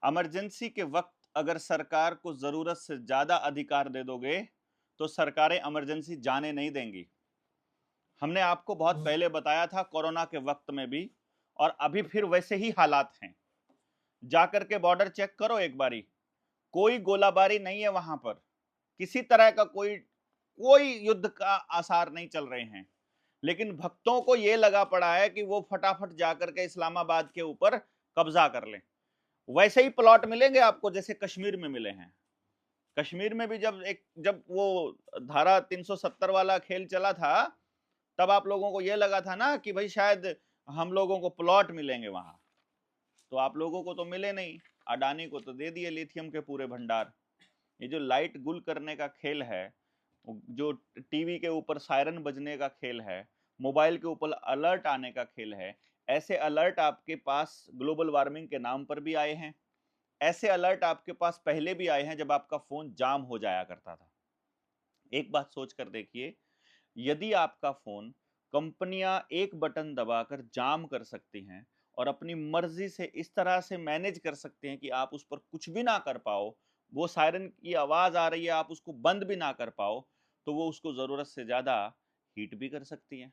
Emergency के वक्त अगर सरकार को जरूरत से ज्यादा अधिकार दे दोगे तो सरकारें इमरजेंसी जाने नहीं देंगी। हमने आपको बहुत पहले बताया था कोरोना के वक्त में भी, और अभी फिर वैसे ही हालात हैं। जाकर के बॉर्डर चेक करो एक बारी, कोई गोलाबारी नहीं है वहां पर, किसी तरह का कोई कोई युद्ध का आसार नहीं चल रहे हैं। लेकिन भक्तों को यह लगा पड़ा है कि वो फटाफट जाकर के इस्लामाबाद के ऊपर कब्जा कर लें। वैसे ही प्लॉट मिलेंगे आपको जैसे कश्मीर में मिले हैं। कश्मीर में भी जब वो धारा 370 वाला खेल चला था, तब आप लोगों को यह लगा था ना कि भाई शायद हम लोगों को प्लॉट मिलेंगे वहां। तो आप लोगों को तो मिले नहीं, अडानी को तो दे दिए लिथियम के पूरे भंडार। ये जो लाइट गुल करने का खेल है, जो टीवी के ऊपर सायरन बजने का खेल है, मोबाइल के ऊपर अलर्ट आने का खेल है, ऐसे अलर्ट आपके पास ग्लोबल वार्मिंग के नाम पर भी आए हैं। ऐसे अलर्ट आपके पास पहले भी आए हैं जब आपका फोन जाम हो जाया करता था। एक बात सोच कर देखिए, यदि आपका फोन कंपनियां एक बटन दबाकर जाम कर सकती हैं और अपनी मर्जी से इस तरह से मैनेज कर सकते हैं कि आप उस पर कुछ भी ना कर पाओ, वो सायरन की आवाज आ रही है आप उसको बंद भी ना कर पाओ, तो वो उसको जरूरत से ज्यादा हीट भी कर सकती है।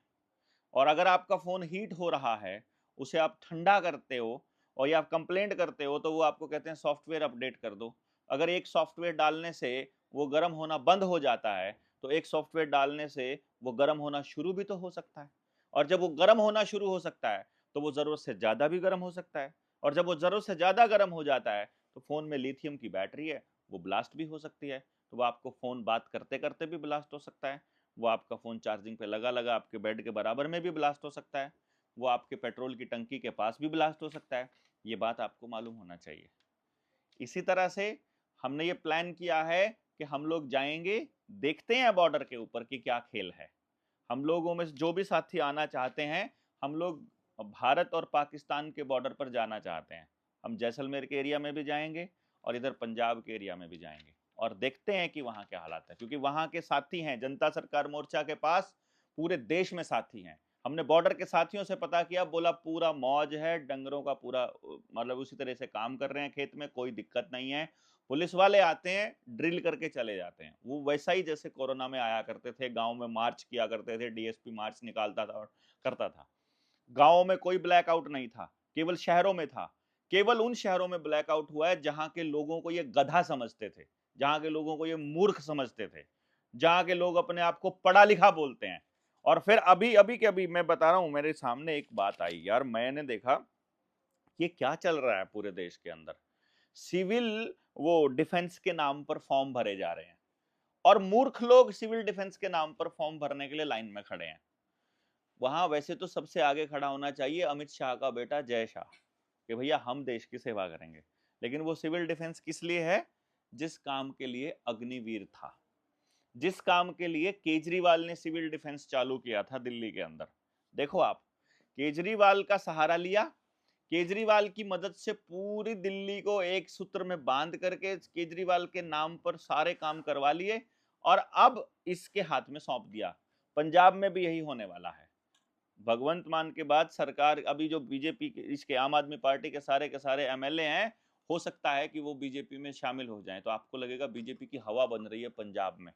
और अगर आपका फ़ोन हीट हो रहा है, उसे आप ठंडा करते हो और या कंप्लेंट करते हो, तो वो आपको कहते हैं सॉफ्टवेयर अपडेट कर दो। अगर एक सॉफ्टवेयर डालने से वो गर्म होना बंद हो जाता है, तो एक सॉफ्टवेयर डालने से वो गर्म होना शुरू भी तो हो सकता है। और जब वो गर्म होना शुरू हो सकता है, तो वो ज़रूरत से ज़्यादा भी गर्म हो सकता है। और जब वो ज़रूरत से ज़्यादा गर्म हो जाता है, तो फ़ोन में लिथियम की बैटरी है, वो ब्लास्ट भी हो सकती है। तो वो आपको फ़ोन बात करते-करते भी ब्लास्ट हो सकता है। वो आपका फ़ोन चार्जिंग पे लगा-लगा आपके बेड के बराबर में भी ब्लास्ट हो सकता है। वो आपके पेट्रोल की टंकी के पास भी ब्लास्ट हो सकता है। ये बात आपको मालूम होना चाहिए। इसी तरह से हमने ये प्लान किया है कि हम लोग जाएंगे, देखते हैं बॉर्डर के ऊपर कि क्या खेल है। हम लोगों में से जो भी साथी आना चाहते हैं, हम लोग भारत और पाकिस्तान के बॉर्डर पर जाना चाहते हैं। हम जैसलमेर के एरिया में भी जाएंगे और इधर पंजाब के एरिया में भी जाएंगे और देखते हैं कि वहां क्या हालात है, क्योंकि वहां के साथी हैं जनता सरकार मोर्चा के पास, पूरे देश में साथी हैं। हमने बॉर्डर के साथियों से पता किया, बोला पूरा मौज है, डंगरों का पूरा मतलब उसी तरह से काम कर रहे हैं, खेत में कोई दिक्कत नहीं है। पुलिस वाले आते हैं, ड्रिल करके चले जाते हैं। वो वैसा ही जैसे कोरोना में आया करते थे, गांव में मार्च किया करते थे, डीएसपी मार्च निकालता था और करता था। गांवों में कोई ब्लैकआउट नहीं था, केवल शहरों में था। केवल उन शहरों में ब्लैकआउट हुआ है जहां के लोगों को ये गधा समझते थे, जहां के लोगों को ये मूर्ख समझते थे, जहां के लोग अपने आप को पढ़ा लिखा बोलते हैं। और फिर अभी अभी के अभी मैं बता रहा हूं, मेरे सामने एक बात आई यार, मैंने देखा ये क्या चल रहा है पूरे देश के अंदर। सिविल वो डिफेंस के नाम पर फॉर्म भरे जा रहे हैं और मूर्ख लोग सिविल डिफेंस के नाम पर फॉर्म भरने के लिए लाइन में खड़े हैं। वहां वैसे तो सबसे आगे खड़ा होना चाहिए अमित शाह का बेटा जय शाह, कि भैया हम देश की सेवा करेंगे। लेकिन वो सिविल डिफेंस किस लिए है? जिस काम के लिए अग्निवीर था, जिस काम के लिए केजरीवाल ने सिविल डिफेंस चालू किया था दिल्ली के अंदर। देखो आप, केजरीवाल का सहारा लिया, केजरीवाल की मदद से पूरी दिल्ली को एक सूत्र में बांध करके केजरीवाल के नाम पर सारे काम करवा लिए और अब इसके हाथ में सौंप दिया। पंजाब में भी यही होने वाला है। भगवंत मान के बाद सरकार, अभी जो बीजेपी के इसके आम आदमी पार्टी के सारे एमएलए हैं, हो सकता है कि वो बीजेपी में शामिल हो जाएं, तो आपको लगेगा बीजेपी की हवा बन रही है पंजाब में।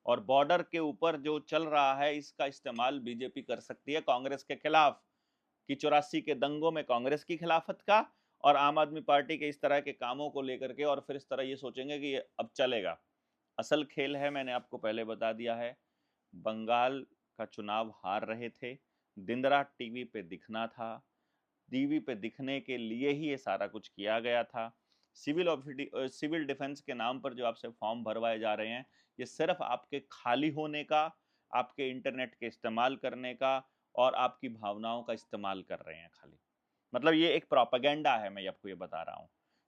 और बॉर्डर के ऊपर जो चल रहा है, इसका इस्तेमाल बीजेपी कर सकती है कांग्रेस के खिलाफ, कि 84 के दंगों में कांग्रेस की खिलाफत का और आम आदमी पार्टी के इस तरह के कामों को लेकर के, और फिर इस तरह ये सोचेंगे कि ये अब चलेगा। असल खेल है, मैंने आपको पहले बता दिया है। बंगाल का चुनाव हार रहे थे, दिन रात टीवी पे दिखना था, टीवी पे दिखने के लिए ही ये सारा कुछ किया गया था। सिविल डिफेंस के नाम पर जो आपसे फॉर्म भरवाए जा रहे हैं, ये सिर्फ आपके खाली होने का, आपके इंटरनेट के इस्तेमाल करने का और आपकी भावनाओं का इस्तेमाल कर रहे हैं खाली। मतलब ये एक प्रोपेगेंडा है, मैं आपको ये बता रहा हूं।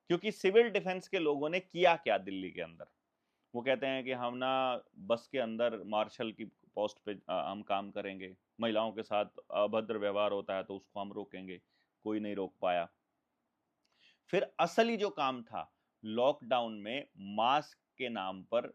क्योंकि सिविल डिफेंस के लोगों ने किया क्या दिल्ली के अंदर? वो कहते हैं कि हम ना बस के अंदर मार्शल की पोस्ट पे हम काम करेंगे, महिलाओं के साथ अभद्र व्यवहार होता है तो उसको हम रोकेंगे। कोई नहीं रोक पाया। फिर असली जो काम था, लॉकडाउन में मास्क के नाम पर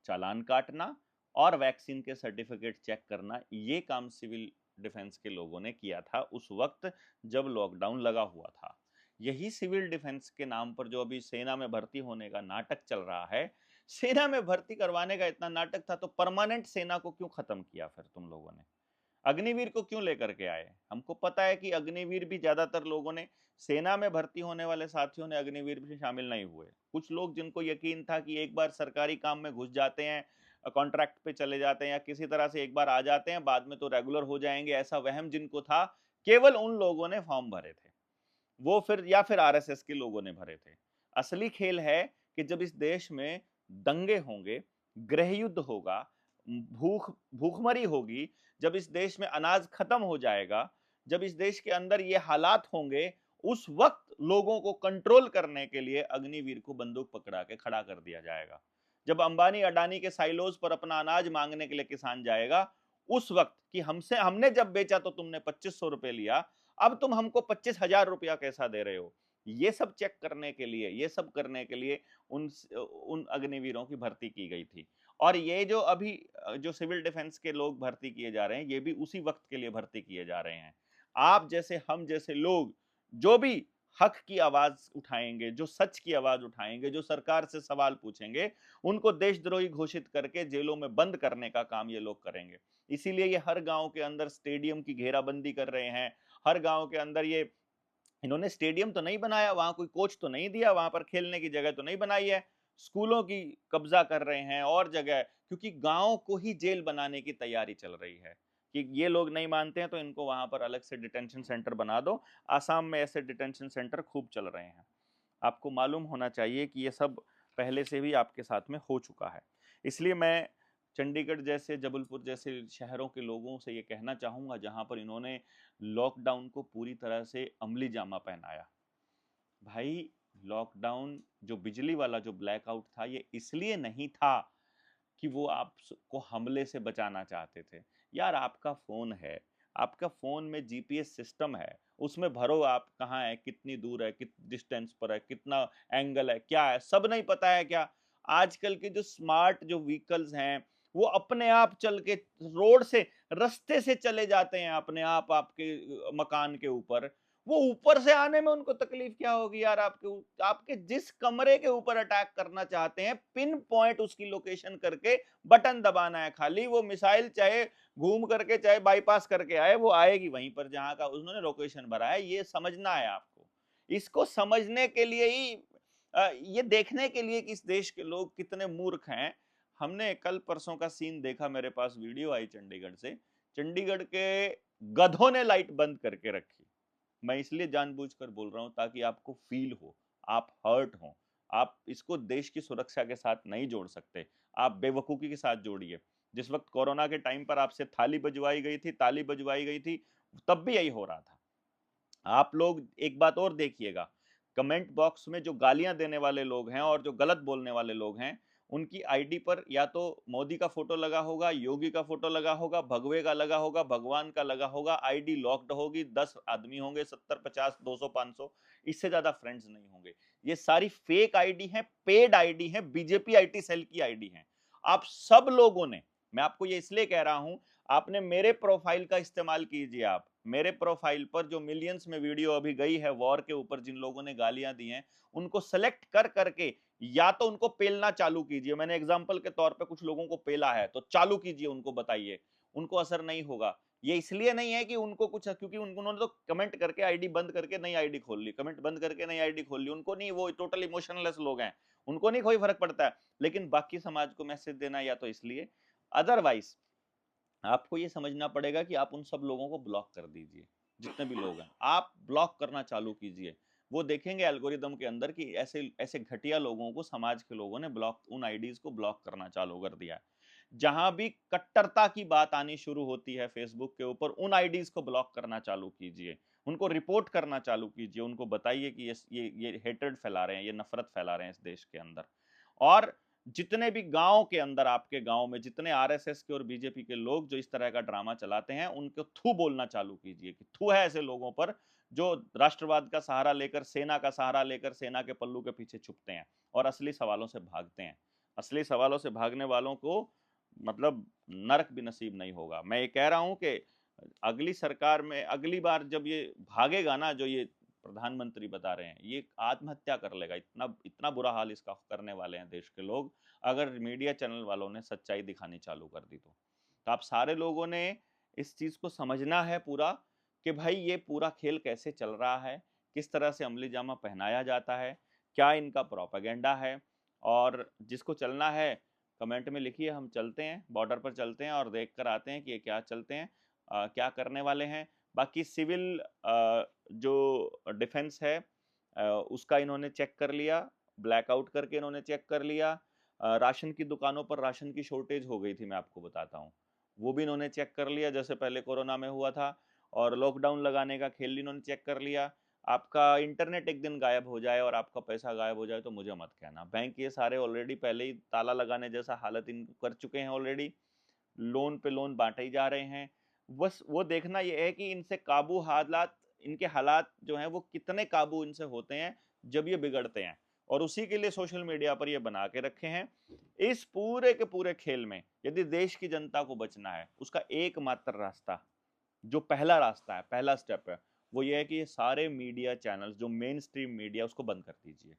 चालान काटना और वैक्सीन के सर्टिफिकेट चेक करना, ये काम सिविल डिफेंस के लोगों ने किया था उस वक्त जब लॉकडाउन लगा हुआ था। यही सिविल डिफेंस के नाम पर जो अभी सेना में भर्ती होने का नाटक चल रहा है, सेना में भर्ती करवाने का इतना नाटक था तो परमानेंट सेना को क्यों खत्म किया फिर तुम लोगों ने? अग्निवीर को क्यों लेकर के आए? हमको पता है कि अग्निवीर भी ज्यादातर लोगों ने, सेना में भर्ती होने वाले साथियों ने अग्निवीर में शामिल नहीं हुए। कुछ लोग जिनको यकीन था कि एक बार सरकारी काम में घुस जाते हैं, कॉन्ट्रैक्ट पे चले जाते हैं या किसी तरह से एक बार आ जाते हैं, बाद में तो रेगुलर हो जाएंगे, ऐसा वहम जिनको था, केवल उन लोगों ने फॉर्म भरे थे। वो फिर या फिर आरएसएस के लोगों ने भरे थे। असली खेल है कि जब इस देश में दंगे होंगे, गृह युद्ध होगा, भूखमरी होगी, जब इस देश में अनाज खत्म हो जाएगा, जब इस देश के अंदर ये हालात होंगे, उस वक्त लोगों को कंट्रोल करने के लिए अग्निवीर को बंदूक पकड़ा के खड़ा कर दिया जाएगा। जब अंबानी अडानी के साइलोज पर अपना अनाज मांगने के लिए किसान जाएगा, उस वक्त कि हमने जब बेचा तो तुमने 2500 रुपए लिया, अब तुम हमको 25,000 रुपया कैसा दे रहे हो, ये सब चेक करने के लिए, ये सब करने के लिए उन अग्निवीरों की भर्ती की गई थी। और ये जो अभी जो सिविल डिफेंस के लोग भर्ती किए जा रहे हैं, ये भी उसी वक्त के लिए भर्ती किए जा रहे हैं। आप जैसे, हम जैसे लोग जो भी हक की आवाज उठाएंगे, जो सच की आवाज उठाएंगे, जो सरकार से सवाल पूछेंगे, उनको देशद्रोही घोषित करके जेलों में बंद करने का काम ये लोग करेंगे। इसीलिए ये हर गांव के अंदर स्टेडियम की घेराबंदी कर रहे हैं। हर गांव के अंदर ये, इन्होंने स्टेडियम तो नहीं बनाया, वहां कोई कोच तो नहीं दिया, वहां पर खेलने की जगह तो नहीं बनाई है, स्कूलों की कब्जा कर रहे हैं और जगह, क्योंकि गांव को ही जेल बनाने की तैयारी चल रही है कि ये लोग नहीं मानते हैं तो इनको वहां पर अलग से डिटेंशन सेंटर बना दो। आसाम में ऐसे डिटेंशन सेंटर खूब चल रहे हैं। आपको मालूम होना चाहिए कि ये सब पहले से भी आपके साथ में हो चुका है। इसलिए मैं चंडीगढ़ जैसे, जबलपुर जैसे शहरों के लोगों से ये कहना चाहूंगा जहां पर इन्होंने लॉकडाउन को पूरी तरह से अमली जामा पहनाया। भाई, लॉकडाउन जो बिजली वाला जो ब्लैकआउट था, ये इसलिए नहीं था कि वो आपको हमले से बचाना चाहते थे। यार, आपका फोन है, आपका फोन में जीपीएस सिस्टम है, उसमें भरो आप कहाँ है, कितनी दूर है, कित डिस्टेंस पर है, कितना एंगल है, क्या है, सब नहीं पता है क्या? आजकल के जो स्मार्ट जो व्हीकल्स हैं, वो अपने आप चल के रोड से, रास्ते से चले जाते हैं अपने आप आपके मकान के ऊपर। वो ऊपर से आने में उनको तकलीफ क्या होगी यार? आपके जिस कमरे के ऊपर अटैक करना चाहते हैं, पिन पॉइंट उसकी लोकेशन करके बटन दबाना है खाली, वो मिसाइल चाहे घूम करके चाहे बाईपास करके आए, वो आएगी वहीं पर जहां का उन्होंने लोकेशन भरा है। ये समझना है आपको। इसको समझने के लिए ही, ये देखने के लिए कि इस देश के लोग कितने मूर्ख हैं, हमने कल परसों का सीन देखा, मेरे पास वीडियो आई चंडीगढ़ से। चंडीगढ़ के गधों ने लाइट बंद करके रखी। मैं इसलिए जानबूझकर बोल रहा हूं ताकि आपको फील हो, आप हर्ट हो। आप इसको देश की सुरक्षा के साथ नहीं जोड़ सकते, आप बेवकूफी के साथ जोड़िए। जिस वक्त कोरोना के टाइम पर आपसे थाली बजवाई गई थी, ताली बजवाई गई थी, तब भी यही हो रहा था। आप लोग एक बात और देखिएगा, कमेंट बॉक्स में जो गालियां देने वाले लोग हैं और जो गलत बोलने वाले लोग हैं, उनकी आईडी पर या तो मोदी का फोटो लगा होगा, योगी का फोटो लगा होगा, भगवे का लगा होगा, भगवान का लगा होगा, आईडी लॉक्ड होगी, 10 आदमी होंगे, 70 50 200 500, इससे ज्यादा फ्रेंड्स नहीं होंगे। ये सारी फेक आईडी है, पेड आईडी है, बीजेपी आईटी सेल की आईडी है। आप सब लोगों ने, मैं आपको ये इसलिए कह रहा हूं, आपने मेरे प्रोफाइल का इस्तेमाल कीजिए। आप मेरे प्रोफाइल पर जो मिलियंस में वीडियो अभी गई है वॉर के ऊपर, जिन लोगों ने गालियां दी हैं, उनको सेलेक्ट कर करके या तो उनको पेलना चालू कीजिए। मैंने एग्जांपल के तौर पे कुछ लोगों को पेला है, तो चालू कीजिए, उनको बताइए। उनको असर नहीं होगा। ये इसलिए नहीं है कि उनको कुछ, क्योंकि उन्होंने तो कमेंट करके आईडी बंद करके नई आईडी खोल ली, कमेंट बंद करके नई आईडी खोल ली, उनको नहीं, वो टोटल इमोशनलेस लोग हैं, उनको नहीं कोई फर्क पड़ता है। लेकिन बाकी समाज को मैसेज देना या तो इसलिए, अदरवाइज आपको ये समझना पड़ेगा कि आप उन सब लोगों को ब्लॉक कर दीजिए। जितने भी लोग हैं, आप ब्लॉक करना चालू कीजिए। वो देखेंगे एल्गोरिदम के अंदर कि ऐसे ऐसे घटिया लोगों को समाज के लोगों ने ब्लॉक, उन आईडीज को ब्लॉक करना चालू कर दिया है। जहां भी कट्टरता की बात आनी शुरू होती है फेसबुक के ऊपर, उन आईडीज को ब्लॉक करना चालू कीजिए, उनको रिपोर्ट करना चालू कीजिए, उनको बताइए कि ये हेट्रेड फैला रहे हैं, ये नफरत फैला रहे हैं इस देश के अंदर। और जितने भी गांव के अंदर, आपके गांव में जितने आरएसएस के और बीजेपी के लोग जो इस तरह का ड्रामा चलाते हैं, उनको थू बोलना चालू कीजिए कि थू है ऐसे लोगों पर जो राष्ट्रवाद का सहारा लेकर, सेना का सहारा लेकर, सेना के पल्लू के पीछे छुपते हैं और असली सवालों से भागते हैं। असली सवालों से भागने वालों को मतलब नरक भी नसीब नहीं होगा। मैं ये कह रहा हूं कि अगली सरकार में, अगली बार जब ये भागेगा ना, जो ये प्रधानमंत्री बता रहे हैं, ये आत्महत्या कर लेगा। इतना इतना बुरा हाल इसका करने वाले हैं देश के लोग, अगर मीडिया चैनल वालों ने सच्चाई दिखानी चालू कर दी तो आप सारे लोगों ने इस चीज को समझना है पूरा, कि भाई ये पूरा खेल कैसे चल रहा है, किस तरह से अमली जामा पहनाया जाता है, क्या इनका प्रोपेगेंडा है। और जिसको चलना है कमेंट में लिखिए, हम चलते हैं, बॉर्डर पर चलते हैं और देख कर आते हैं कि ये क्या चलते हैं, क्या करने वाले हैं। बाकी सिविल जो डिफेंस है उसका इन्होंने चेक कर लिया, ब्लैकआउट करके इन्होंने चेक कर लिया। राशन की दुकानों पर राशन की शॉर्टेज हो गई थी, मैं आपको बताता हूँ, वो भी इन्होंने चेक कर लिया जैसे पहले कोरोना में हुआ था। और लॉकडाउन लगाने का खेल इन्होंने चेक कर लिया। आपका इंटरनेट एक दिन गायब हो जाए और आपका पैसा गायब हो जाए तो मुझे मत कहना। बैंक ये सारे ऑलरेडी पहले ही ताला लगाने जैसा हालत इन कर चुके हैं ऑलरेडी, लोन पे लोन बांटे ही जा रहे हैं। बस वो देखना ये है कि इनसे काबू हालात, इनके हालात जो हैं वो कितने काबू इनसे होते हैं जब ये बिगड़ते हैं, और उसी के लिए सोशल मीडिया पर ये बना के रखे हैं। इस पूरे के पूरे खेल में यदि देश की जनता को बचना है, उसका एकमात्र रास्ता, जो पहला रास्ता है, पहला स्टेप है, वो ये है कि ये सारे मीडिया चैनल्स जो मेन स्ट्रीम मीडिया उसको बंद कर दीजिए।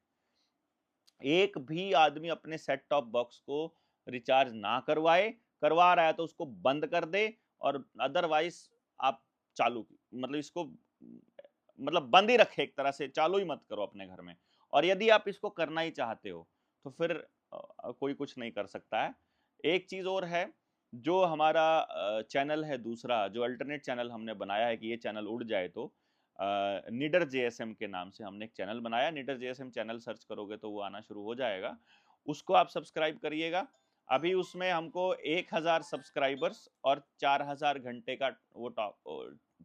एक भी आदमी अपने सेट टॉप बॉक्स को रिचार्ज ना करवाए, करवा रहा है तो उसको बंद कर दे, और अदरवाइज आप चालू मतलब इसको मतलब बंद ही रखे, एक तरह से चालू ही मत करो अपने घर में। और यदि आप इसको करना ही चाहते हो तो फिर कोई कुछ नहीं कर सकता है। एक चीज और है, जो हमारा चैनल है दूसरा, जो अल्टरनेट चैनल हमने बनाया है कि ये चैनल उड़ जाए तो निडर जेएसएम के नाम से हमने एक चैनल बनाया। निडर जेएसएम चैनल सर्च करोगे तो वो आना शुरू हो जाएगा, उसको आप सब्सक्राइब करिएगा। अभी उसमें हमको 1000 सब्सक्राइबर्स और 4000 घंटे का वो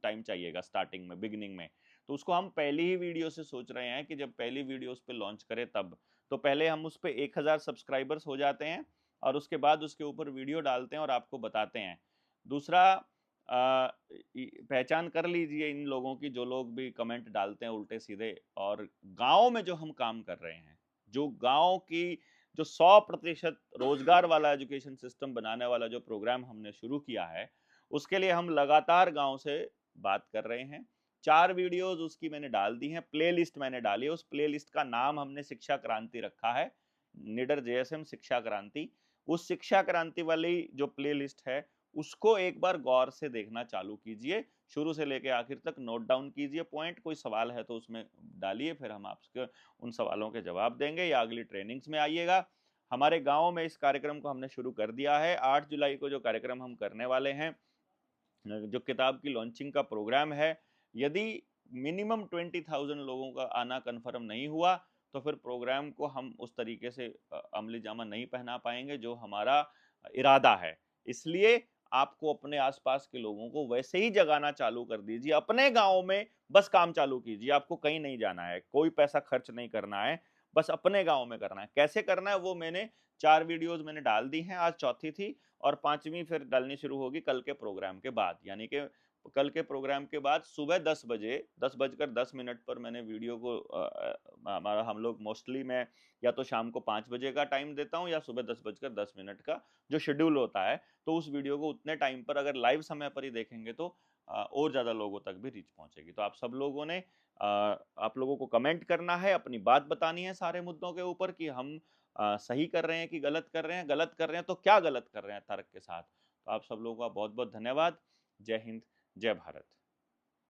टाइम चाहिएगा स्टार्टिंग में, बिगिनिंग में। तो उसको हम पहली ही वीडियो से सोच रहे हैं कि जब पहली वीडियो उस पर लॉन्च करें तब, तो पहले हम उस पर 1000 सब्सक्राइबर्स हो जाते हैं और उसके बाद उसके ऊपर वीडियो डालते हैं और आपको बताते हैं। दूसरा, पहचान कर लीजिए इन लोगों की, जो लोग भी कमेंट डालते हैं उल्टे सीधे। और गांव में जो हम काम कर रहे हैं, जो गांव की जो 100% रोजगार वाला एजुकेशन सिस्टम बनाने वाला जो प्रोग्राम हमने शुरू किया है, उसके लिए हम लगातार गांव से बात कर रहे हैं। 4 वीडियोस उसकी मैंने डाल दी हैं, प्लेलिस्ट मैंने डाली है, उस प्लेलिस्ट का नाम हमने शिक्षा क्रांति रखा है, निडर जेएसएम शिक्षा क्रांति। उस शिक्षा क्रांति वाली जो प्लेलिस्ट है उसको एक बार गौर से देखना चालू कीजिए, शुरू से लेकर आखिर तक नोट डाउन कीजिए पॉइंट, कोई सवाल है तो उसमें डालिए, फिर हम आपके उन सवालों के जवाब देंगे, या अगली ट्रेनिंग्स में आइएगा। हमारे गांव में इस कार्यक्रम को हमने शुरू कर दिया है। 8 जुलाई को जो कार्यक्रम हम करने वाले हैं, जो किताब की लॉन्चिंग का प्रोग्राम है, यदि मिनिमम 20,000 लोगों का आना कंफर्म नहीं हुआ तो फिर प्रोग्राम को हम उस तरीके से अमली जामा नहीं पहना पाएंगे जो हमारा इरादा है। इसलिए आपको अपने आसपास के लोगों को वैसे ही जगाना चालू कर दीजिए, अपने गांव में बस काम चालू कीजिए, आपको कहीं नहीं जाना है, कोई पैसा खर्च नहीं करना है, बस अपने गांव में करना है। कैसे करना है वो मैंने 4 वीडियोस मैंने डाल दी हैं, आज चौथी थी और 5वीं फिर डालनी शुरू होगी कल के प्रोग्राम के बाद। यानी कि कल के प्रोग्राम के बाद सुबह 10 बजे 10:10 पर मैंने वीडियो को हमारा हम लोग मोस्टली मैं या तो शाम को 5 बजे का टाइम देता हूँ या सुबह 10:10 का जो शेड्यूल होता है, तो उस वीडियो को उतने टाइम पर अगर लाइव समय पर ही देखेंगे तो और ज़्यादा लोगों तक भी रीच पहुंचेगी। तो आप सब लोगों ने आप लोगों को कमेंट करना है, अपनी बात बतानी है सारे मुद्दों के ऊपर कि हम सही कर रहे हैं कि गलत कर रहे हैं, गलत कर रहे हैं तो क्या गलत कर रहे हैं तर्क के साथ। तो आप सब लोगों का बहुत बहुत धन्यवाद। जय हिंद, जय भारत।